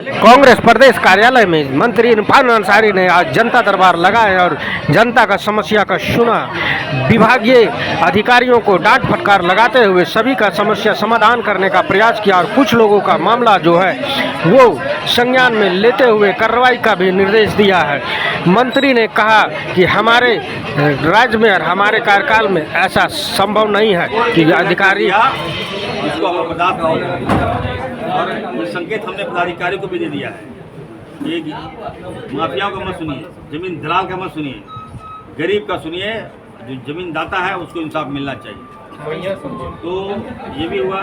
कांग्रेस प्रदेश कार्यालय में मंत्री इरफान अंसारी ने आज जनता दरबार लगाया और जनता का समस्या का सुना। विभागीय अधिकारियों को डांट फटकार लगाते हुए सभी का समस्या समाधान करने का प्रयास किया और कुछ लोगों का मामला जो है वो संज्ञान में लेते हुए कार्रवाई का भी निर्देश दिया है। मंत्री ने कहा कि हमारे राज्य में और हमारे कार्यकाल में ऐसा संभव नहीं है कि अधिकारी इसको हम बर्दाश्त नहीं करेंगे। और ये संकेत हमने पदाधिकारियों को भी दे दिया है। ये माफियाओं का मत सुनिए, जमीन दलाल का मत सुनिए, गरीब का सुनिए, जो जमीन दाता है उसको इंसाफ मिलना चाहिए। तो ये भी हुआ,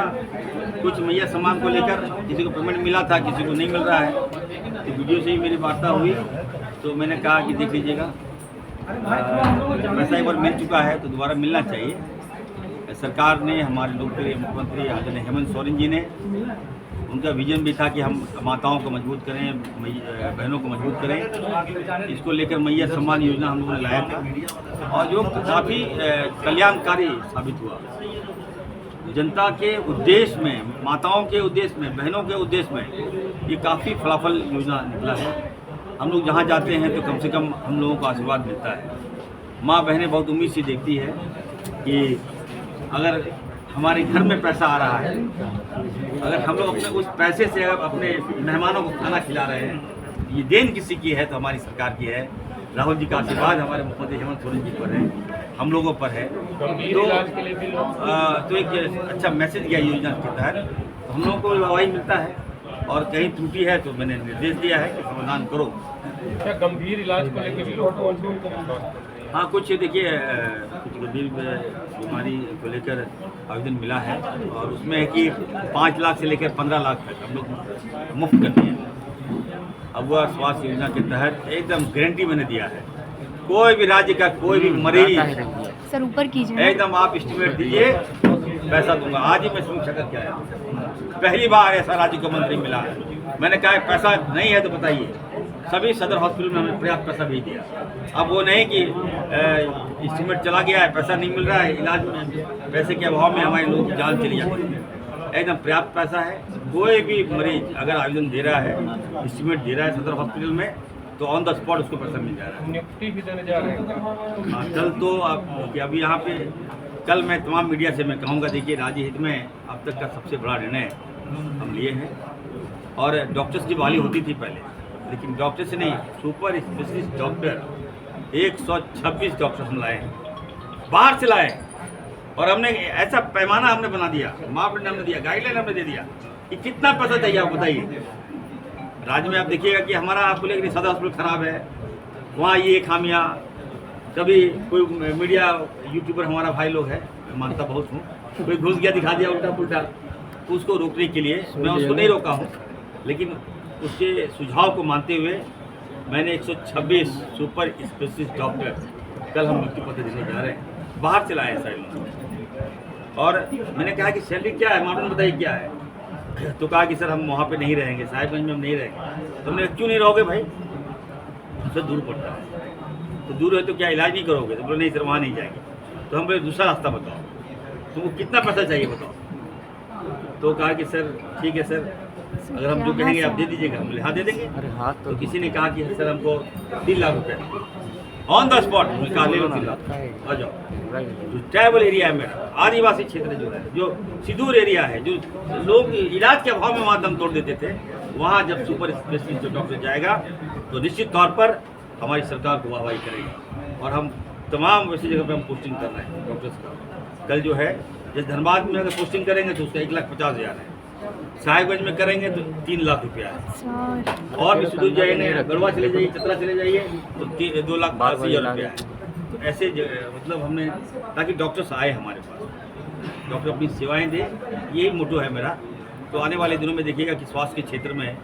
कुछ मैया सम्मान को लेकर किसी को पेमेंट मिला था, किसी को नहीं मिल रहा है। तो वीडियो से ही मेरी वार्ता हुई तो मैंने कहा कि देख लीजिएगा, पैसा एक बार मिल चुका है तो दोबारा मिलना चाहिए। सरकार ने, हमारे लोकप्रिय मुख्यमंत्री आदरणीय हेमंत सोरेन जी ने, उनका विजन भी था कि हम माताओं को मजबूत करें, बहनों को मजबूत करें। इसको लेकर मैया सम्मान योजना हम लोगों ने लाया था और जो काफ़ी कल्याणकारी साबित हुआ। जनता के उद्देश्य में, माताओं के उद्देश्य में, बहनों के उद्देश्य में ये काफ़ी फलाफल योजना निकला है। हम लोग जहाँ जाते हैं तो कम से कम हम लोगों को आशीर्वाद मिलता है। माँ बहनें बहुत उम्मीद से देखती है कि अगर हमारे घर में पैसा आ रहा है, अगर हम लोग अपने उस पैसे से अगर अपने मेहमानों को खाना खिला रहे हैं, ये देन किसी की है तो हमारी सरकार की है। राहुल जी का आशीर्वाद हमारे मुख्यमंत्री हेमंत सोरेन जी पर है, हम लोगों पर है। तो एक अच्छा मैसेज गया योजना के तहत, तो हम लोगों को वाहवाही मिलता है। और कहीं त्रुटि है तो मैंने निर्देश दिया है कि समाधान करो। क्या गंभीर इलाज को लेकर भी लोग? हाँ, कुछ देखिए, कुछ गंभीर बीमारी को लेकर आवेदन मिला है और उसमें है कि 5 लाख से लेकर 15 लाख तक हम लोग मुफ्त करते हैं। अब वह स्वास्थ्य योजना के तहत एकदम गारंटी मैंने दिया है, कोई भी राज्य का कोई भी मरीज सर ऊपर कीजिए, एकदम आप एस्टिमेट दीजिए, पैसा दूंगा। आज ही मैं समीक्षा करके आया, पहली बार ऐसा राज्य का मंत्री मिला है। मैंने कहा पैसा नहीं है तो बताइए। सभी सदर हॉस्पिटल में हमने पर्याप्त पैसा भेज दिया। अब वो नहीं कि एस्टिमेट चला गया है, पैसा नहीं मिल रहा है, इलाज में पैसे के अभाव में हमारे लोगों की जान चली जाती है। एकदम पर्याप्त पैसा है। कोई भी मरीज अगर आवेदन दे रहा है, एस्टिमेट दे रहा है सदर हॉस्पिटल में, तो ऑन द स्पॉट उसको पैसा मिल जा रहा है। नियुक्ति भी देने जा रहे हैं। हाँ, कल तो आप कि अभी यहाँ पे कल मैं तमाम मीडिया से मैं कहूँगा, देखिए राज्य हित में अब तक का सबसे बड़ा निर्णय हम लिए हैं। और डॉक्टर्स की बहाली होती थी पहले, लेकिन डॉक्टर से नहीं, सुपर स्पेशलिस्ट डॉक्टर 126 डॉक्टर हम लाए हैं, बाहर से लाए। और हमने ऐसा पैमाना हमने बना दिया, मापदंड हमने दिया, गाइडलाइन हमने दे दिया कि कितना पैसा चाहिए आप बताइए। राज्य में आप देखिएगा कि हमारा, आप बोलेंगे सदर हॉस्पिटल खराब है, वहाँ ये खामियाँ। कभी कोई मीडिया यूट्यूबर हमारा भाई लोग है, मैं मानता बहुत हूँ, कोई घुस गया दिखा दिया उल्टा पुल्टा, उसको रोकने के लिए मैं उसको नहीं रोका हूँ, लेकिन उसके सुझाव को मानते हुए मैंने 126 सुपर स्पेशलिस्ट डॉक्टर कल हम नियुक्ति पत्र देने जा रहे हैं, बाहर से लाए हैं सारे लोग। और मैंने कहा कि सैलरी क्या है, मामला बताइए क्या है। तो कहा कि सर हम वहाँ पे नहीं रहेंगे, साहिबगंज में हम नहीं रहेंगे। तो हमने क्यों नहीं रहोगे भाई, उससे दूर पड़ता है, तो दूर है तो क्या इलाज नहीं करोगे? तो बोले नहीं सर वहाँ नहीं जाएंगे। तो हम बोले दूसरा रास्ता बताओ, तुमको कितना पैसा चाहिए बताओ। तो कहा कि सर ठीक है सर, अगर हम जो कहेंगे आप दे दीजिएगा। हम बोले हाँ दे देंगे। तो किसी ने कहा कि सर हमको 3 लाख रुपये ऑन द स्पॉट। कहा ले लो 3 लाख, आ जाओ। जो ट्राइबल एरिया है मेरा, आदिवासी क्षेत्र जो है, जो सुदूर एरिया है, जो लोग इलाज के अभाव में वहाँ दम तोड़ देते थे, वहाँ जब सुपर स्पेशलिस्ट जो डॉक्टर जाएगा तो निश्चित तौर पर हमारी सरकार को वाहवाही करेगी। और हम तमाम वैसी जगह पे हम पोस्टिंग कर रहे हैं डॉक्टर्स का। कल जो है, जैसे धनबाद में अगर पोस्टिंग करेंगे तो उसका 1,50,000 है, साहिबगंज में करेंगे तो 3 लाख रुपया है, और भी सुदूर जाएंगे, गढ़वा चले जाइए, चतरा चले जाइए तो 2,80,000 रुपया है। तो ऐसे मतलब हमने, ताकि डॉक्टर्स आए हमारे पास, डॉक्टर अपनी सेवाएं दे, यही मोटो है मेरा। तो आने वाले दिनों में देखिएगा कि स्वास्थ्य के क्षेत्र में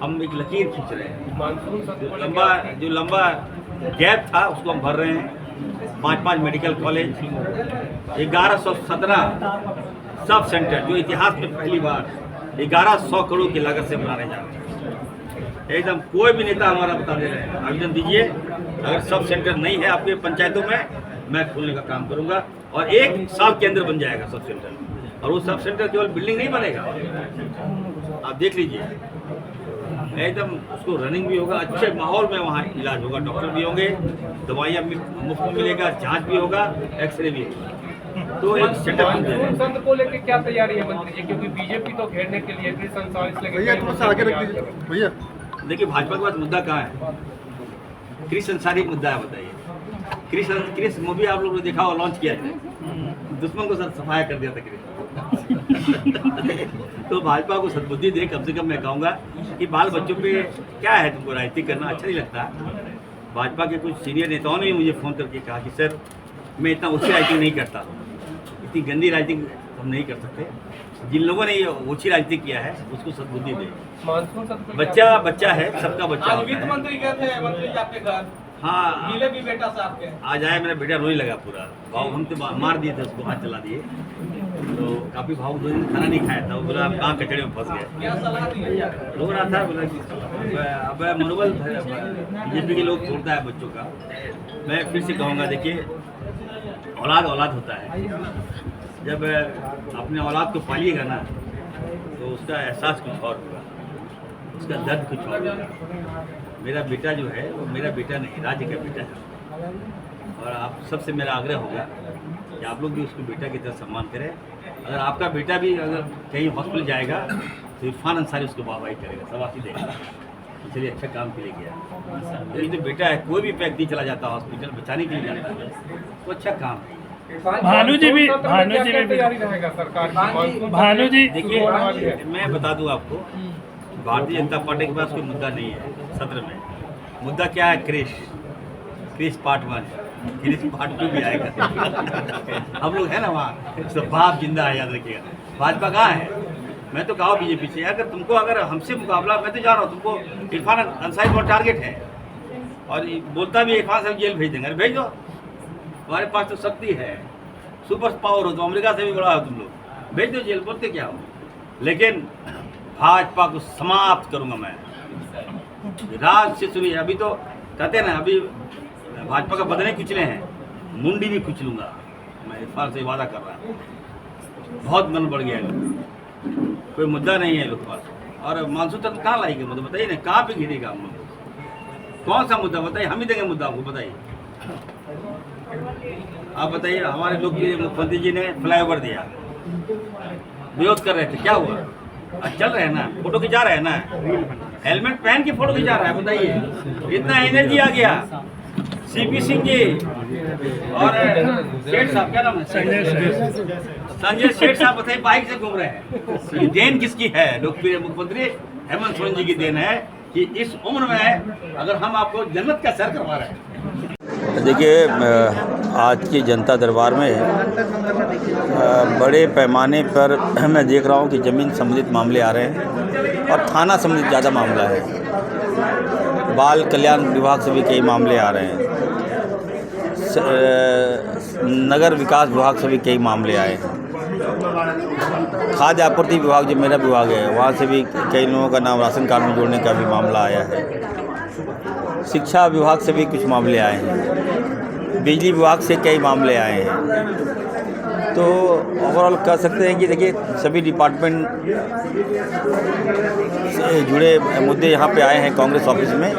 हम एक लकीर खींच रहे हैं। जो लंबा गैप था उसको हम भर रहे हैं। 5 मेडिकल कॉलेज, 1117 सब सेंटर, जो इतिहास में पहली बार 1100 करोड़ की लागत से बनाने जा रहे हैं। एकदम कोई भी नेता हमारा बता दे रहे हैं, आवेदन दीजिए। अगर सब सेंटर नहीं है आपके पंचायतों में, मैं खोलने का काम करूंगा और 1 साल के अंदर बन जाएगा सब सेंटर। और वो सब सेंटर केवल बिल्डिंग नहीं बनेगा, आप देख लीजिए, एकदम उसको रनिंग भी होगा, अच्छे माहौल में वहाँ इलाज होगा, डॉक्टर भी होंगे, दवाइयाँ भी मुफ्त में मिलेगा, जांच भी होगा, एक्सरे भी होगा। तो एक सेटअप बन जाएगा। संत को लेकर क्या तैयारी है मंत्री जी, क्योंकि बीजेपी तो घेरने के लिए कृष्ण संसार भैया देखिए भाजपा के पास मुद्दा कहाँ है? कृष्ण संसारी मुद्दा है, बताइए। कृष्ण मूवी आप लोगों ने देखा और लॉन्च किया था, दुश्मन को सफाया कर दिया था कृष्ण। तो भाजपा को सद्बुद्धि दे, कम से कम मैं कहूँगा कि बाल बच्चों पे क्या है, तुमको राजनीति करना अच्छा नहीं लगता। भाजपा के कुछ सीनियर नेताओं ने भी मुझे फ़ोन करके कहा कि सर मैं इतना ऊँची राजनीति नहीं करता, इतनी गंदी राजनीति हम नहीं कर सकते। जिन लोगों ने ये ऊँची राजनीति किया है उसको सद्बुद्धि दे। मानसून सत्र बच्चा है, सबका बच्चा आज होता वित्त है। मंत्री गए थे मंत्री जी आपके घर, हाँ, मिले भी बेटा से आपके? आज आया, मेरा बेटा रोने लगा पूरा, भाव हम तो मार दिए थे उसको, हाथ चला दिए, तो काफ़ी भाव, 2 दिन खाना नहीं खाया था, वो बोला आप कहाँ कचड़े में फंस गए। क्या सलाह दी? रो रहा था, बोला कि अब मनोबल बीजेपी के लोग छोड़ता है बच्चों का। मैं फिर से कहूँगा, देखिए औलाद होता है, जब अपने औलाद को पालिएगा ना तो उसका एहसास कुछ और होगा, उसका दर्द कुछ और होगा। मेरा बेटा जो है वो मेरा बेटा नहीं, राज्य का बेटा है, और आप सबसे मेरा आग्रह होगा कि आप लोग भी उसको बेटा की तरह सम्मान करें। अगर आपका बेटा भी अगर कहीं हॉस्पिटल जाएगा तो इरफान अंसारी उसको वाहवाही करेगा, शाबाशी देगा, इसलिए अच्छा काम के लिए गया। तो ये जो बेटा है, कोई भी व्यक्ति चला जाता है हॉस्पिटल बचाने के लिए जाता है, तो अच्छा काम है। भानु जी भी तैयारी रहेगा सरकार की? भानु जी देखिए मैं बता दूं आपको, भारतीय जनता पार्टी के पास कोई मुद्दा नहीं है सत्र में। मुद्दा क्या है? क्रिश पार्ट 1, क्रिश पार्ट 2 भी आएगा। हम लोग है ना वहाँ, सब बाप जिंदा है, याद रखिएगा। भाजपा कहाँ है? मैं तो कहा बीजेपी से, अगर हमसे मुकाबला, मैं तो जा रहा हूँ, तुमको इरफान अंसारी बहुत टारगेट है, और बोलता भी इरफान साहब जेल भेज देंगे। अरे भेज दो, तुम्हारे पास तो शक्ति है, सुपर पावर हो, तो अमेरिका से भी बड़ा हो तुम लोग, भेज दो जेल, बोलते क्या हो। लेकिन भाजपा को समाप्त करूंगा मैं, राज से सुनिए। अभी तो कहते हैं ना, अभी भाजपा का बदने कुचले हैं, मुंडी भी कुचलूंगा मैं, इरफान से वादा कर रहा हूँ। बहुत मन बढ़ गया है, कोई मुद्दा नहीं है लोग के पास। और मानसून तक कहाँ लाएंगे मुद्दा, बताइए ना, कहाँ पे गिरेगा हम लोग? कौन सा मुद्दा बताइए, हम ही देंगे मुद्दा आपको, बताइए आप बताइए। हमारे लोग के मुख्यमंत्री जी ने फ्लाईओवर दिया, विरोध कर रहे थे, क्या हुआ? आज चल रहे हैं ना, फोटो खिंचा रहे हैं ना, हेलमेट पहन के फोटो खिंचा रहा है, बताइए। इतना एनर्जी आ गया। सीपी सिंह जी और सेठ साहब, क्या नाम है, संजय सेठ साहब, बताइए बाइक से घूम रहे हैं। ये देन किसकी है? लोकप्रिय मुख्यमंत्री हेमंत सोरेन जी की देन है कि इस उम्र में अगर हम आपको जन्नत का सैर करवा रहे हैं। देखिए, आज की जनता दरबार में बड़े पैमाने पर मैं देख रहा हूं कि ज़मीन संबंधित मामले आ रहे हैं और थाना संबंधित ज़्यादा मामला है। बाल कल्याण विभाग से भी कई मामले आ रहे हैं, नगर विकास विभाग से भी कई मामले आए हैं, खाद्य आपूर्ति विभाग जो मेरा विभाग है वहाँ से भी कई लोगों का नाम राशन कार्ड में जोड़ने का भी मामला आया है, शिक्षा विभाग से भी कुछ मामले आए हैं, बिजली विभाग से कई मामले आए हैं। तो ओवरऑल कह सकते हैं कि देखिए सभी डिपार्टमेंट से जुड़े मुद्दे यहाँ पे आए हैं कांग्रेस ऑफिस में।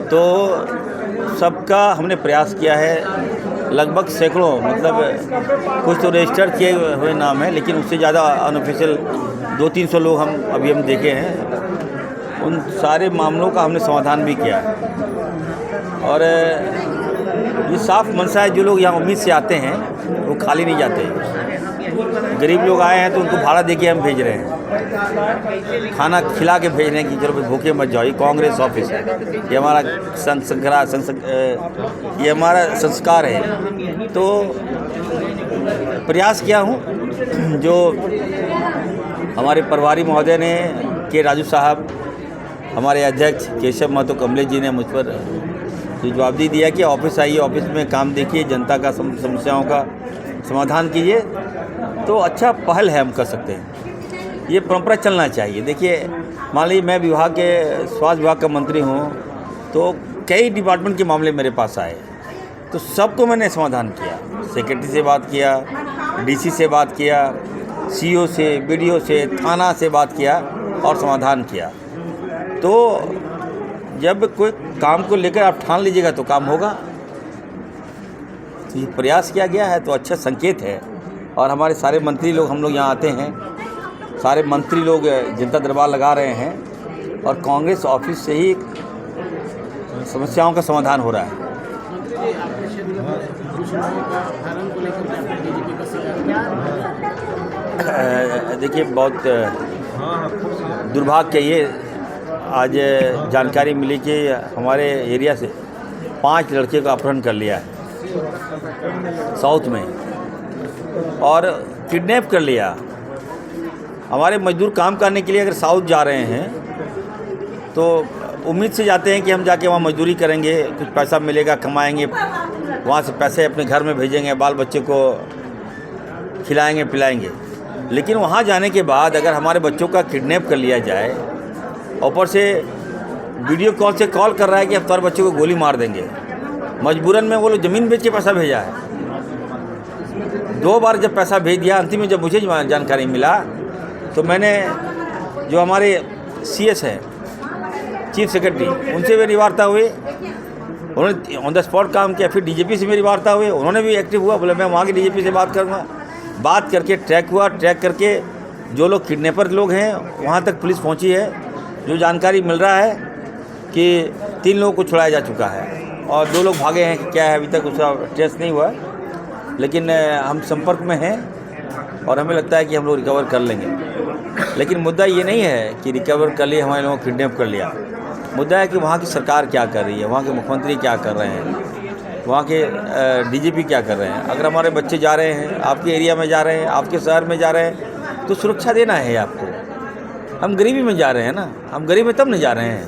तो सबका हमने प्रयास किया है, लगभग सैकड़ों, मतलब कुछ तो रजिस्टर किए हुए नाम है, लेकिन उससे ज़्यादा अनऑफिशियल 200-300 लोग हम देखे हैं। उन सारे मामलों का हमने समाधान भी किया है और ये साफ मंशा है, जो लोग यहाँ उम्मीद से आते हैं वो खाली नहीं जाते। गरीब लोग आए हैं तो उनको भाड़ा देके हम भेज रहे हैं, खाना खिला के भेज रहे हैं कि चलो भूखे मत जाओ। ये कांग्रेस ऑफिस है, ये हमारा ये हमारा संस्कार है। तो प्रयास किया हूँ, जो हमारे प्रभारी महोदय ने के राजू साहब, हमारे अध्यक्ष केशव महतो कमलेश जी ने मुझ पर जवाबदेही दिया कि ऑफिस आइए, ऑफिस में काम देखिए, जनता का समस्याओं का समाधान कीजिए। तो अच्छा पहल है, हम कर सकते हैं, ये परंपरा चलना चाहिए। देखिए मान लीजिए मैं विभाग के स्वास्थ्य विभाग का मंत्री हूँ, तो कई डिपार्टमेंट के मामले मेरे पास आए, तो सबको मैंने समाधान किया। सेक्रेटरी से बात किया, डीसी से बात किया, सीओ से, बीडीओ से, थाना से बात किया और समाधान किया। तो जब कोई काम को लेकर आप ठान लीजिएगा तो काम होगा। तो ये प्रयास किया गया है तो अच्छा संकेत है। और हमारे सारे मंत्री लोग, हम लोग यहाँ आते हैं, सारे मंत्री लोग जनता दरबार लगा रहे हैं और कांग्रेस ऑफिस से ही समस्याओं का समाधान हो रहा है। देखिए, बहुत दुर्भाग्य ये आज जानकारी मिली कि हमारे एरिया से 5 लड़के का अपहरण कर लिया है साउथ में और किडनैप कर लिया। हमारे मजदूर काम करने के लिए अगर साउथ जा रहे हैं तो उम्मीद से जाते हैं कि हम जाके वहाँ मजदूरी करेंगे, कुछ पैसा मिलेगा, कमाएंगे, वहाँ से पैसे अपने घर में भेजेंगे, बाल बच्चे को खिलाएंगे पिलाएंगे। लेकिन वहाँ जाने के बाद अगर हमारे बच्चों का किडनैप कर लिया जाए, ऊपर से वीडियो कॉल से कॉल कर रहा है कि अब तुम्हारे बच्चों को गोली मार देंगे, मजबूरन में वो लोग ज़मीन बेच के पैसा भेजा है। 2 बार जब पैसा भेज दिया, अंतिम में जब मुझे जानकारी मिला तो मैंने जो हमारे CS हैं, चीफ सेक्रेटरी, उनसे मेरी वार्ता हुई, उन्होंने ऑन द स्पॉट काम किया। फिर DGP से मेरी वार्ता हुई, उन्होंने भी एक्टिव हुआ, बोले मैं वहाँ के DGP से बात करूँगा। बात करके ट्रैक हुआ, ट्रैक करके जो लोग किडनैपर लोग हैं वहाँ तक पुलिस पहुँची है। जो जानकारी मिल रहा है कि 3 लोगों को छुड़ाया जा चुका है और 2 लोग भागे हैं। क्या है अभी तक उसका टेस्ट नहीं हुआ, लेकिन हम संपर्क में हैं और हमें लगता है कि हम लोग रिकवर कर लेंगे। लेकिन मुद्दा ये नहीं है कि रिकवर कर लिए, हमारे लोगों को किडनैप कर लिया। मुद्दा है कि वहाँ की सरकार क्या कर रही है, वहाँ के मुख्यमंत्री क्या कर रहे हैं, वहाँ के DGP क्या कर रहे हैं। अगर हमारे बच्चे जा रहे हैं, आपके एरिया में जा रहे हैं, आपके शहर में जा रहे हैं, तो सुरक्षा देना है आपको। हम गरीबी में जा रहे हैं ना, हम गरीब में तब नहीं जा रहे हैं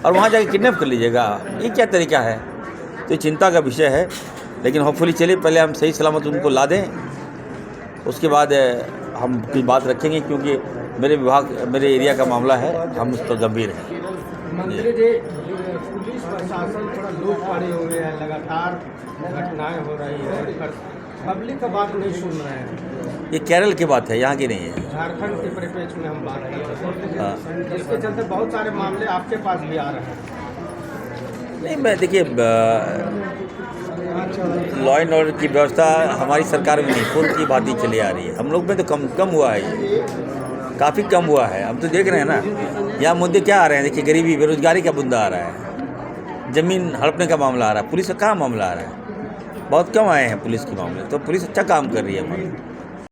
और वहाँ जाके किडनैप कर लीजिएगा, ये क्या तरीका है। तो चिंता का विषय है। लेकिन होपफुली चलिए पहले हम सही सलामत उनको ला दें, उसके बाद हम कुछ बात रखेंगे, क्योंकि मेरे एरिया का मामला है, हम उस पर गंभीर हैं। मंत्री जी, पुलिस प्रशासन थोड़ा लोग पड़े हुए हैं, लगातार घटनाएं हो रही है, पब्लिक का बात नहीं सुन रहे हैं। ये केरल की बात है, यहाँ की नहीं है। झारखंड के परिप्रेक्ष्य में हम बात कर रहे हैं, जिसके चलते बहुत सारे मामले आपके पास भी आ रहे हैं। नहीं, मैं देखिए, लॉ एंड ऑर्डर की व्यवस्था हमारी सरकार में नहीं, पूर्व की बात ही चली आ रही है। हम लोग में तो कम हुआ है, ये काफ़ी कम हुआ है। हम तो देख रहे हैं ना, यहाँ मुद्दे क्या आ रहे हैं। देखिए, गरीबी, बेरोजगारी का मुद्दा आ रहा है, ज़मीन हड़पने का मामला आ रहा है, पुलिस का कहाँ मामला आ रहा है। बहुत कम आए हैं पुलिस के मामले, तो पुलिस अच्छा काम कर रही है हमारी।